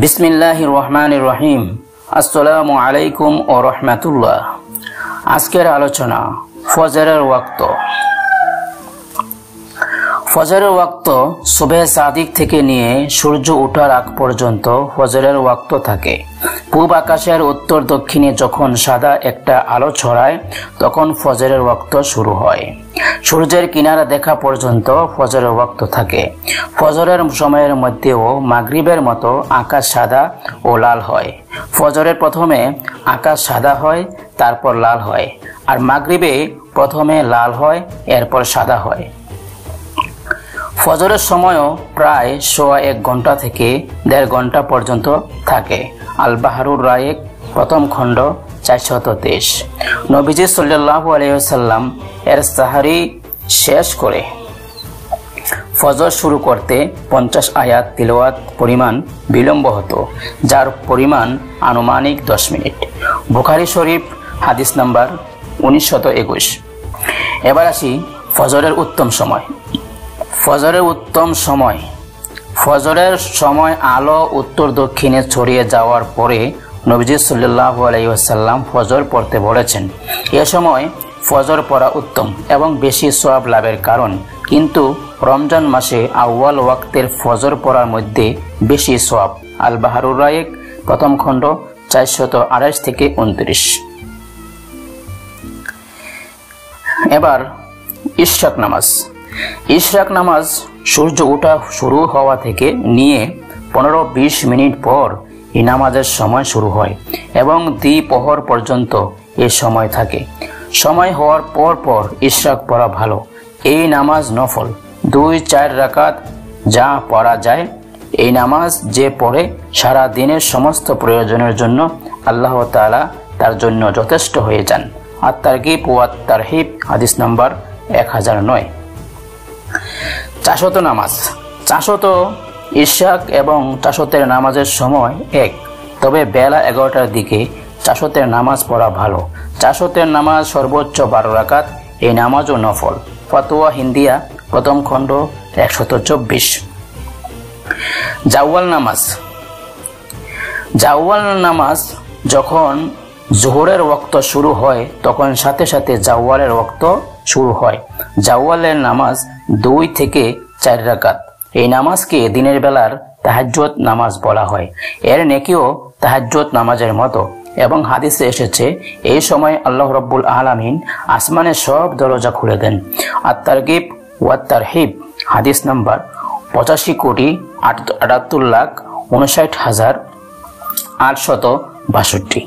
বিসমিল্লাহির রহমানির রহিম। আসসালামু আলাইকুম ওয়া রাহমাতুল্লাহ। আজকের আলোচনা ফজরের ওয়াক্ত। ফজরের ওয়াক্ত সুবহে সাদিক থেকে নিয়ে সূর্য ওঠার আগ পর্যন্ত ফজরের ওয়াক্ত থাকে। পূব আকাশের উত্তর দক্ষিণে যখন সাদা একটা আলো ছড়ায় তখন ফজরের ওয়াক্ত শুরু হয়। সূর্যের কিনারা দেখা পর্যন্ত ফজরের ওয়াক্ত থাকে। ফজরের সময়ের মধ্যেও মাগরিবের মতো আকাশ সাদা ও লাল হয়। ফজরের প্রথমে আকাশ সাদা হয়, তারপর লাল হয়, আর মাগরিবে প্রথমে লাল হয়, এরপর সাদা হয়। ফজরের সময়ও প্রায় 1.25 ঘন্টা থেকে 1.5 ঘন্টা পর্যন্ত থাকে। আল বাহরুর রায়েক, প্রথম খণ্ড, 423। নবীজি সাল্লাল্লাহু আলাইহি ওয়াসাল্লাম এর সাহারি শেষ করে ফজর শুরু করতে 50 আয়াত তিলাওয়াত পরিমাণ বিলম্ব হতো, যার পরিমাণ আনুমানিক 10 মিনিট। বুখারী শরীফ, হাদিস নাম্বার 1921। এবার আসি ফজরের উত্তম সময়। ফজরের সময় আলো উত্তর দক্ষিণে ছড়িয়ে যাওয়ার পরে নবীজি সাল্লাল্লাহু আলাইহি ওয়াসাল্লাম ফজর পড়তে বলেছেন। এ সময় ফজর পড়া উত্তম এবং বেশি সওয়াব লাভের কারণ, কিন্তু রমজান মাসে আউয়াল ওয়াক্তের ফজর পড়ার মধ্যে বেশি সওয়াব। আল বাহরুর রায়েক, প্রথম খণ্ড, 428 থেকে 29। এবার ইশরাক নামাজ। ইশরাক নামাজ সূর্য ওঠা শুরু হওয়া থেকে নিয়ে 15-20 মিনিট পর এই নামাজের সময় শুরু হয় এবং দ্বিপ্রহর পর্যন্ত এই সময় থাকে। সময় হওয়ার পর পর ইশরাক পড়া ভালো। এই নামাজ নফল, 2-4 রাকাত যা পড়া যায়। এই নামাজ যে পড়ে সারা দিনের সমস্ত প্রয়োজনের জন্য আল্লাহ তাআলা তার জন্য যথেষ্ট হয়ে যান। আত-তারগীব ওয়া তারহিব, হাদিস নাম্বার 1009। চাশত নামাজ। চাশত ইশরাক এবং চাশতের নামাজের সময় এক, তবে বেলা 11টার দিকে চাশতের নামাজ পড়া ভালো। চাশতের নামাজ সর্বোচ্চ 12 রাকাত। এই নামাজও নফল। ফতোয়া হিন্দিয়া, প্রথম খণ্ড, 124। জাওয়াল নামাজ। জাওয়াল নামাজ যখন জোহরের ওয়াক্ত শুরু হয় তখন সাথে সাথে জাওয়ালের ওয়াক্ত শুরু হয়। জাওয়ালের নামাজ 2 থেকে 4 রাকাত। এই নামাজকে দিনের বেলার তাহাজ্জুদ নামাজ বলা হয়। এর নেকিও তাহাজ্জুদ নামাজের মতো এবং হাদিসে এসেছে এই সময় আল্লাহ রাব্বুল আলামিন আসমানের সব দরজা খুলে দেন। আত-তারগীব ওয়া তারহিব, হাদিস নাম্বার 85,78,59,862।